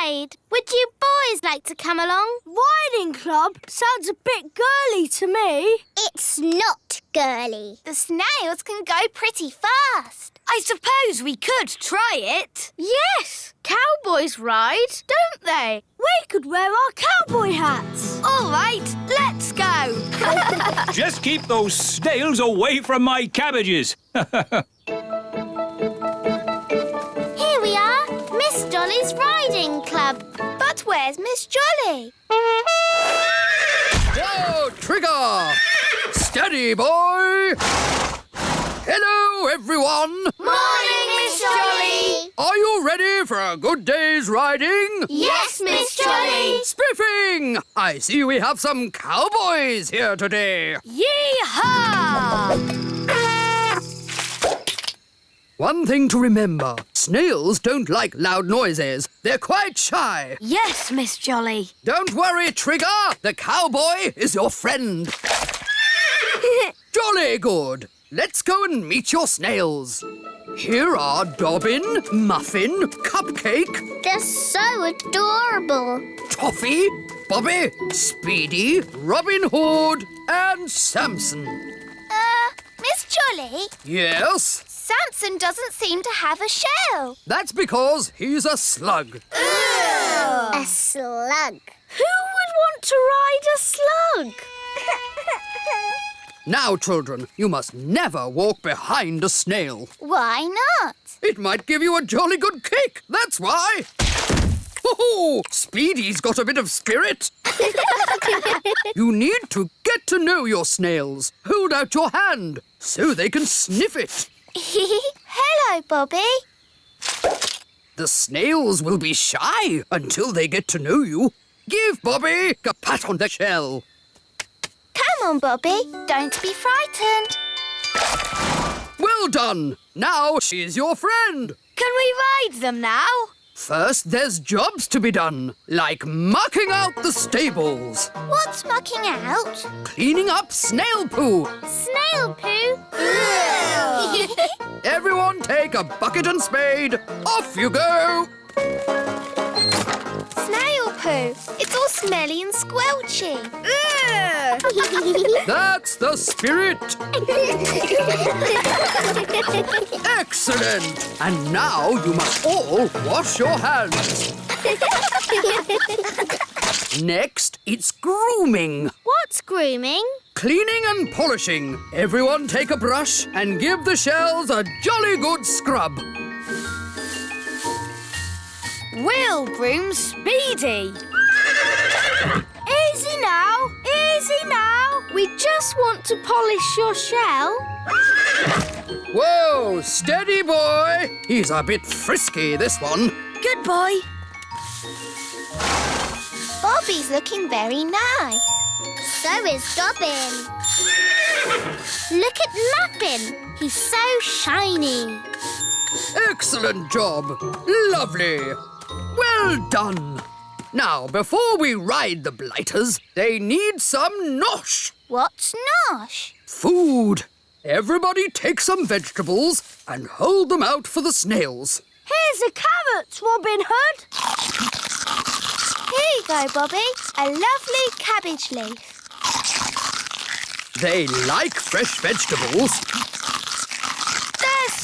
S9: ride. Would you boys like to come along?
S10: Riding club sounds a bit girly to me.
S6: It's not girly.
S9: The snails can go pretty fast.
S11: I suppose we could try it.
S10: Yes, cowboys ride, don't they? We could wear our cowboy hats.
S11: All right, let's go.
S3: Just keep those snails away from my cabbages.
S9: Here we are, Miss Jolly's Riding Club. But where's Miss Jolly?
S1: Whoa, Trigger! Steady, boy! Hello, everyone!
S9: Morning, Miss Jolly.
S1: Are you ready for a good day's riding?
S9: Yes, Miss Jolly.
S1: Spiffing! I see we have some cowboys here today.
S11: Yee-haw!
S1: One thing to remember, snails don't like loud noises. They're quite shy.
S11: Yes, Miss Jolly.
S1: Don't worry, Trigger. The cowboy is your friend. Jolly good. Let's go and meet your snails. Here are Dobbin, Muffin, Cupcake,
S6: They're so adorable.
S1: Toffee, Bobby, Speedy, Robin Hood, and Samson.
S9: Miss Jolly,
S1: Yes,
S9: Samson doesn't seem to have a shell.
S1: that's because he's a slug.
S6: A slug.
S10: Who would want to ride a slug?
S1: Now, children, you must never walk behind a snail.
S9: Why not?
S1: It might give you a jolly good kick, that's why. Oh, Speedy's got a bit of spirit. You need to get to know your snails. Hold out your hand so they can sniff it.
S9: Hello, Bobby.
S1: The snails will be shy until they get to know you. Give Bobby a pat on the shell.
S9: Come on, Bobby. Don't be frightened.
S1: Well done. Now she's your friend.
S11: Can we ride them now?
S1: First, there's jobs to be done, like mucking out the stables,
S9: What's mucking out?
S1: cleaning up snail poo.
S9: Snail poo.
S1: Everyone take a bucket and spade. Off you go.
S9: Snail poo. It's all smelly and squelchy.
S1: That's the spirit. Excellent. And now you must all wash your hands. Next, it's grooming.
S9: What's grooming?
S1: Cleaning and polishing. Everyone take a brush and give the shells a jolly good scrub.
S11: We'll groom Speedy.
S10: Easy now, easy now. We just want to polish your shell.
S1: Whoa, steady boy. He's a bit frisky, this one.
S11: Good boy.
S9: Bobby's looking very nice.
S6: So is Dobbin.
S9: Look at Muffin. He's so shiny.
S1: Excellent job. Lovely. Well done. Now, before we ride the blighters, they need some nosh.
S9: What's nosh?
S1: Food. Everybody take some vegetables and hold them out for the snails.
S10: Here's a carrot, Robin Hood.
S9: Here you go, Bobby. A lovely cabbage leaf.
S1: They like fresh vegetables.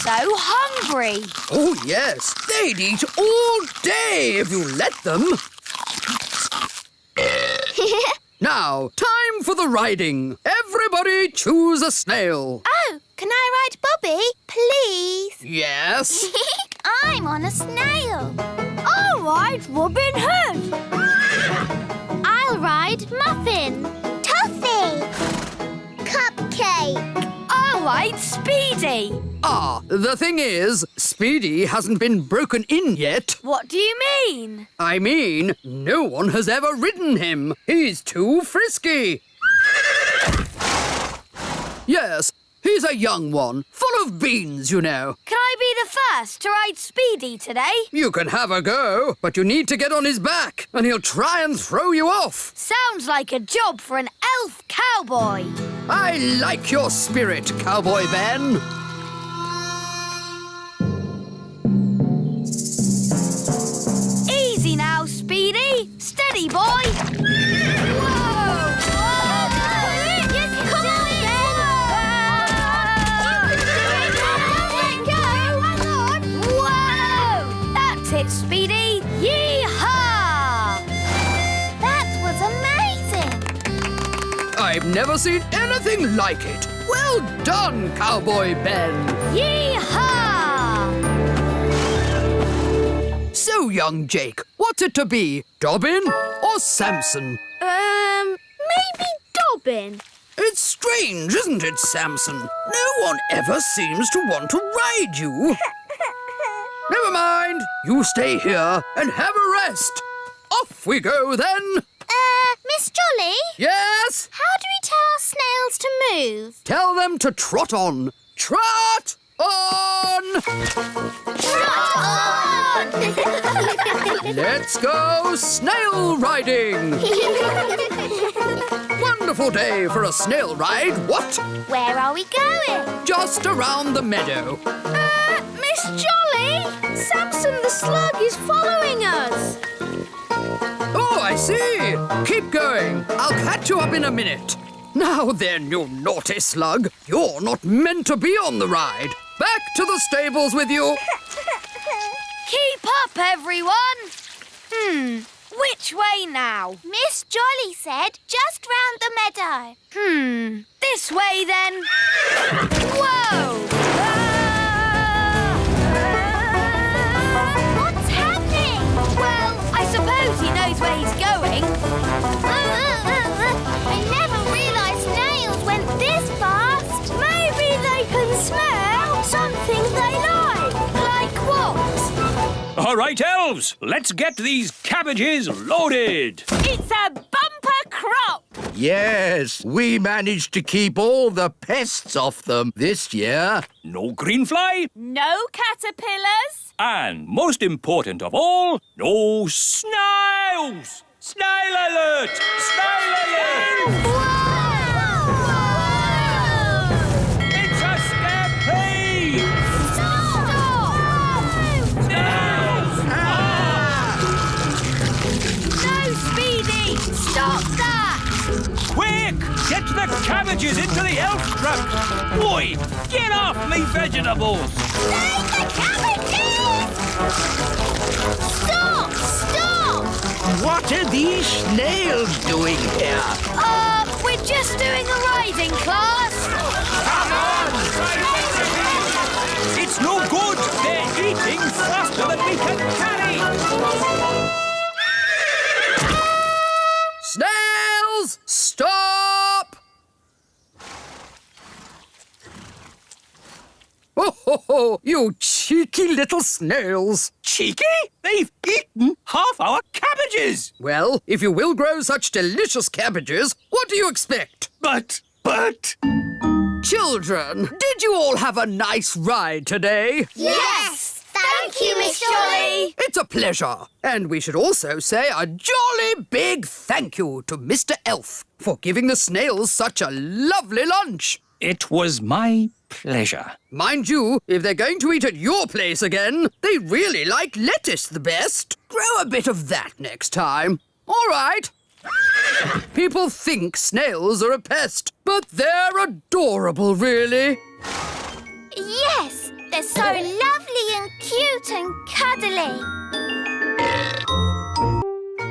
S11: so hungry.
S1: Oh, yes. They'd eat all day if you let them. Now, time for the riding. Everybody choose a snail.
S6: Oh, can I ride Bobby, please?
S1: Yes.
S9: I'm on a snail.
S10: I'll ride Robin Hood.
S6: I'll ride Muffin. Toffee. Cupcake.
S11: I'll ride Speedy.
S1: Ah, the thing is, Speedy hasn't been broken in yet.
S11: What do you mean?
S1: I mean, no one has ever ridden him. He's too frisky. Yes, he's a young one, full of beans, you know.
S11: Can I be the first to ride Speedy today?
S1: You can have a go, but you need to get on his back, and he'll try and throw you off.
S11: Sounds like a job for an elf cowboy.
S1: I like your spirit, Cowboy Ben.
S11: Easy now, Speedy. Steady, boy. Whoa!
S6: Come on, Ben.
S11: Whoa! That's it, Speedy. Yee-haw!
S9: That was amazing.
S1: I've never seen anything like it. Well done, Cowboy Ben.
S11: Yee-haw!
S1: So, young Jake, what's it to be? Dobbin or Samson?
S10: Maybe Dobbin.
S1: It's strange, isn't it, Samson? No one ever seems to want to ride you. Never mind. You stay here and have a rest. Off we go, then.
S6: Miss Jolly,
S1: Yes?
S6: how do we tell our snails to move?
S1: Tell them to trot on. Trot on!
S6: Trot on!
S1: Let's go snail riding. Wonderful day for a snail ride, what?
S6: Where are we going?
S1: Just around the meadow.
S10: Miss Jolly! Samson the slug is following us.
S1: Oh, I see. Keep going. I'll catch you up in a minute. Now then, you naughty slug. You're not meant to be on the ride. Back to the stables with you.
S11: Keep up, everyone. Which way now?
S9: Miss Jolly said just round the meadow.
S11: This way, then. Whoa!
S9: What's happening?
S11: Well, I suppose he knows where he's going.
S9: I never realised snails went this fast.
S10: Maybe they can smell something they like.
S11: Like what?
S4: All right, elves, let's get these cabbages loaded.
S2: It's a bumper crop.
S1: Yes, we managed to keep all the pests off them this year.
S4: No green fly,
S2: No caterpillars.
S4: and most important of all, no snails. Snail alert! Snail alert! It's a stampede! Snails!
S11: No, Speedy! Stop that!
S4: Quick! Get the cabbages into the elf truck! Boy, get off me vegetables!
S6: Save the cabbages! Stop! Stop!
S1: What are these snails doing here?
S11: We're just doing a riding class.
S4: Come on! It's no good! They're eating faster than we can carry!
S1: Snails, stop! Oh, you cheeky little snails.
S3: Cheeky? They've eaten half our cabbages.
S1: Well, if you will grow such delicious cabbages, what do you expect?
S3: But...
S1: Children, did you all have a nice ride today?
S6: Yes! Thank you, Miss Jolly!
S1: It's a pleasure. And we should also say a jolly big thank you to Mr. Elf for giving the snails such a lovely lunch.
S4: It was my pleasure.
S1: Mind you, if they're going to eat at your place again, they really like lettuce the best. Grow a bit of that next time. All right. People think snails are a pest, but they're adorable, really.
S9: Yes, They're so lovely and cute and cuddly.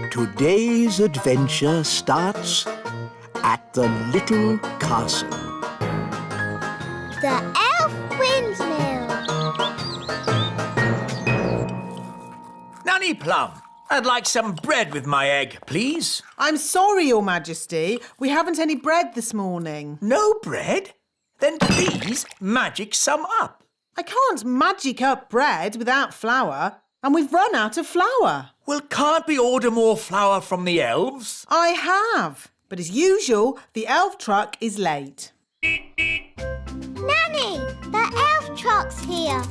S1: Today's adventure starts at the little castle.
S6: The elf windmill.
S3: Nanny Plum, I'd like some bread with my egg, please.
S7: I'm sorry, Your Majesty. We haven't any bread this morning.
S3: No bread? Then please magic some up.
S7: I can't magic up bread without flour, and we've run out of flour.
S3: Well, can't we order more flour from the elves?
S7: I have, but as usual, the elf truck is late.
S6: Nanny, the elf truck's here.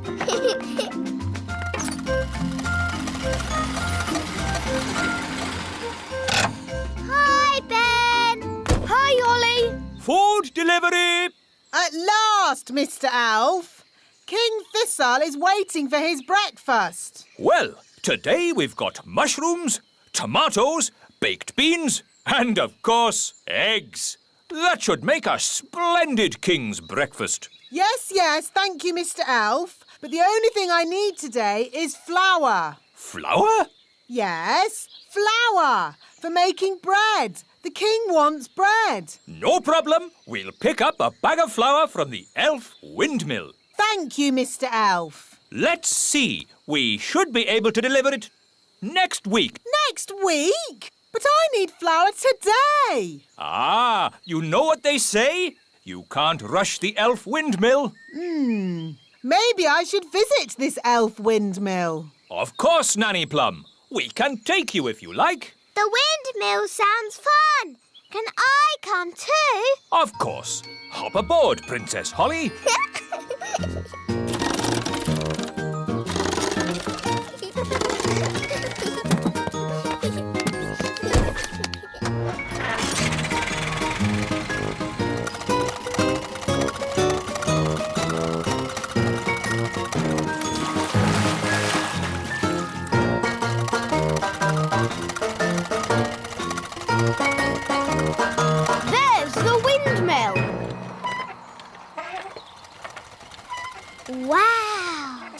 S6: Hi, Ben.
S11: Hi, Ollie.
S3: Food delivery!
S7: At last, Mr. Elf. King Thistle is waiting for his breakfast.
S3: Well, today we've got mushrooms, tomatoes, baked beans, and of course, eggs. That should make a splendid king's breakfast.
S7: Yes, thank you, Mr. Elf. But the only thing I need today is flour.
S3: Flour?
S7: Yes, flour for making bread. The king wants bread.
S3: No problem. We'll pick up a bag of flour from the elf windmill.
S7: Thank you, Mr. Elf.
S3: Let's see. We should be able to deliver it next week.
S7: Next week? But I need flour today.
S3: Ah, you know what they say? You can't rush the elf windmill.
S7: Maybe I should visit this elf windmill.
S3: Of course, Nanny Plum. We can take you if you like.
S6: The windmill sounds fun. Can I come too?
S3: Of course. Hop aboard, Princess Holly.
S11: There's the windmill.
S6: Wow.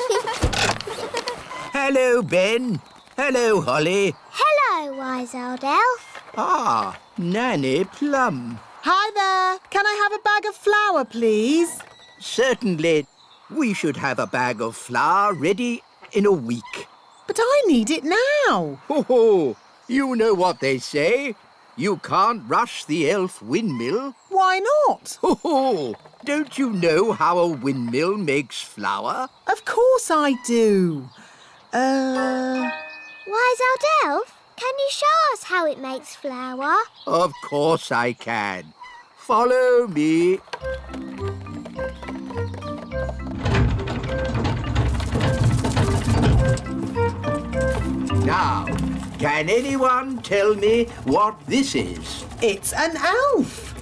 S1: Hello, Ben. Hello, Holly.
S6: Hello, wise old elf.
S1: Ah, Nanny Plum.
S7: Hi there. Can I have a bag of flour, please?
S1: Certainly. We should have a bag of flour ready in a week.
S7: But I need it now.
S1: Ho ho! You know what they say. You can't rush the elf windmill.
S7: Why not?
S1: Ho ho! Don't you know how a windmill makes flour?
S7: Of course I do.
S6: Wise old elf, can you show us how it makes flour?
S1: Of course I can. Follow me. Now, can anyone tell me what this is?
S7: It's an elf.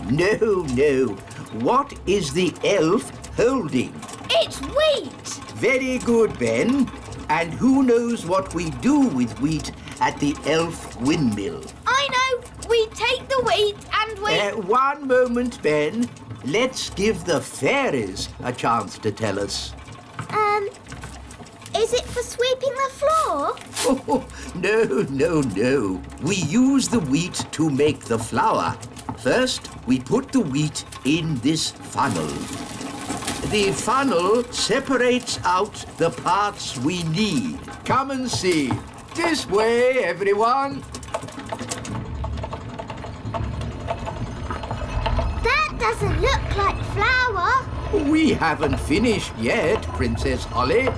S1: No. What is the elf holding?
S11: It's wheat.
S1: Very good, Ben. And who knows what we do with wheat at the elf windmill?
S11: I know. We take the wheat and we...
S1: One moment, Ben. Let's give the fairies a chance to tell us.
S6: Is it for sweeping the floor?
S1: Oh, no. We use the wheat to make the flour. First, we put the wheat in this funnel. The funnel separates out the parts we need. Come and see. This way, everyone.
S6: That doesn't look like flour.
S1: We haven't finished yet, Princess Holly.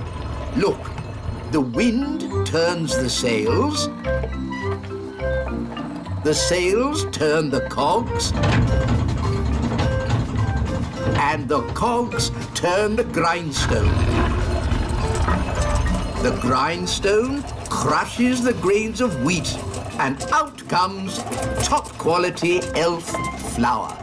S1: Look, the wind turns the sails. The sails turn the cogs. And the cogs turn the grindstone. The grindstone crushes the grains of wheat, and out comes top-quality elf flour.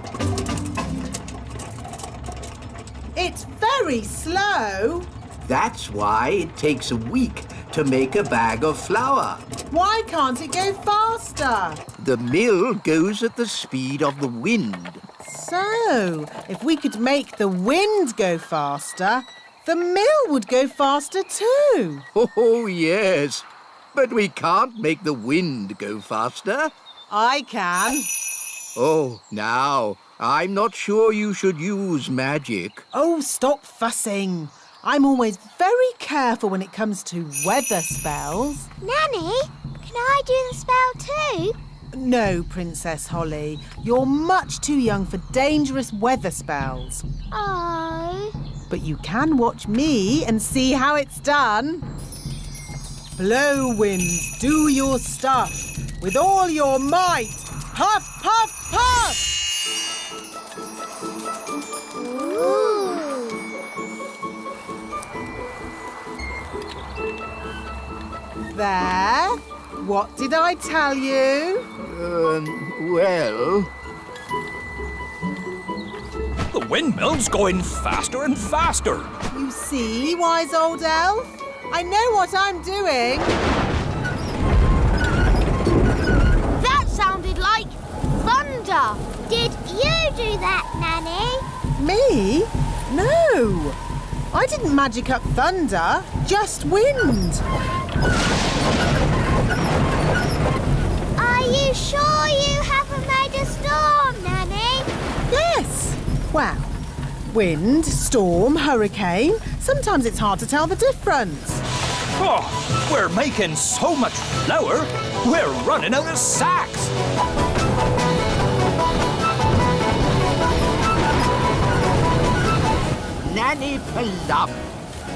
S7: It's very slow.
S1: That's why it takes a week to make a bag of flour.
S7: Why can't it go faster?
S1: The mill goes at the speed of the wind.
S7: So, if we could make the wind go faster, The mill would go faster too.
S1: Oh, yes. But we can't make the wind go faster.
S7: I can.
S1: Oh, now, I'm not sure you should use magic.
S7: Oh, stop fussing. I'm always very careful when it comes to weather spells.
S6: Nanny, can I do the spell too?
S7: No, Princess Holly. You're much too young for dangerous weather spells.
S6: Oh.
S7: But you can watch me and see how it's done. Blow, winds, do your stuff. With all your might. Puff, puff, puff!
S6: Ooh.
S7: There. What did I tell you?
S1: Well...
S3: The windmill's going faster and faster.
S7: You see, wise old elf? I know what I'm doing.
S9: That sounded like thunder.
S6: Did you do that, Nanny?
S7: Me? No. I didn't magic up thunder, just wind.
S6: Are you sure you haven't made a storm, Nanny?
S7: Yes. Well, wind, storm, hurricane. Sometimes it's hard to tell the difference.
S3: Oh, we're making so much flour, we're running out of sacks.
S1: Nanny Plum,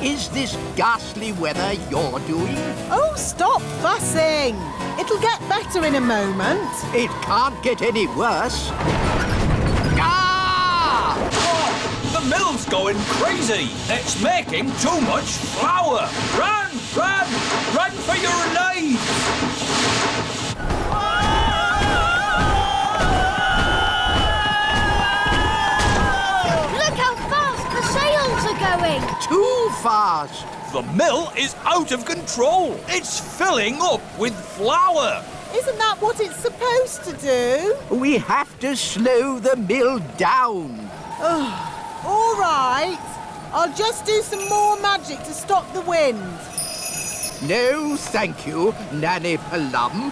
S1: is this ghastly weather you're doing?
S7: Oh, stop fussing. It'll get better in a moment.
S1: It can't get any worse. Ah!
S3: Oh, the mill's going crazy. It's making too much flour. Run, run, run for your lives.
S11: Look how fast the sails are going.
S1: Too fast.
S3: The mill is out of control. It's filling up with flour.
S7: Isn't that what it's supposed to do?
S1: We have to slow the mill down.
S7: All right. I'll just do some more magic to stop the wind.
S1: No, thank you, Nanny Plum.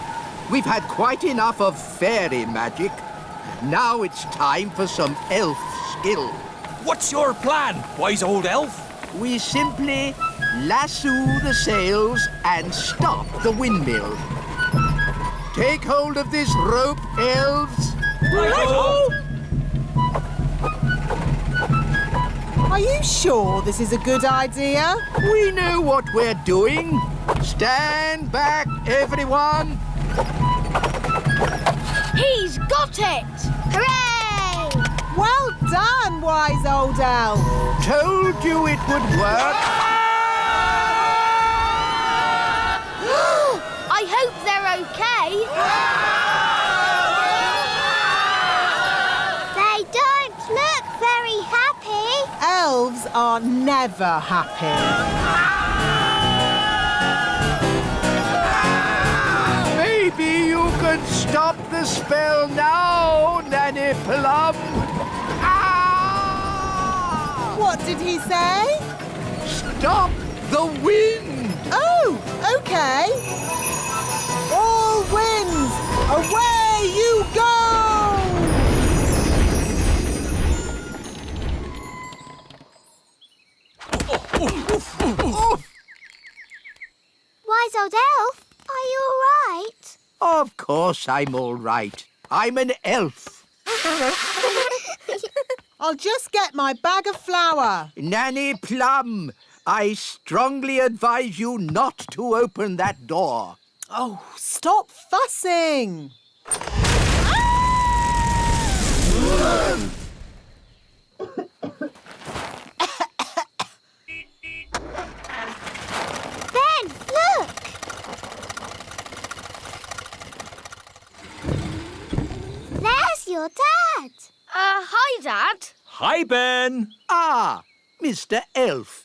S1: We've had quite enough of fairy magic. Now it's time for some elf skill.
S3: What's your plan, wise old elf?
S1: We simply lasso the sails and stop the windmill. Take hold of this rope, elves.
S3: Righto!
S7: Are you sure this is a good idea?
S1: We know what we're doing. Stand back, everyone.
S11: He's got it!
S6: Hooray!
S7: Well done, wise old elf.
S1: Told you it would work.
S11: I hope they're okay.
S6: They don't look very happy.
S7: Elves are never happy.
S1: Maybe you could stop the spell now, Nanny Plum. Ah!
S7: What did he say?
S1: Stop the wind!
S7: Oh, okay. All winds, away you go!
S6: Wise old elf, are you all right?
S1: Of course I'm all right. I'm an elf.
S7: I'll just get my bag of flour.
S1: Nanny Plum, I strongly advise you not to open that door.
S7: Oh, stop fussing.
S6: Ben, look! There's your dad.
S11: Hi, Dad.
S3: Hi, Ben.
S1: Ah, Mr. Elf.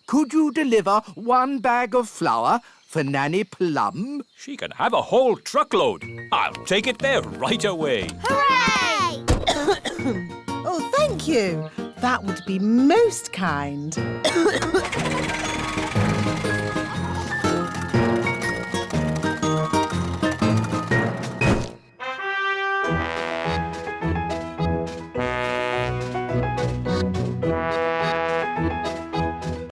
S1: Could you deliver one bag of flour for Nanny Plum?
S3: She can have a whole truckload. I'll take it there right away.
S6: Hooray!
S7: Oh, thank you. That would be most kind.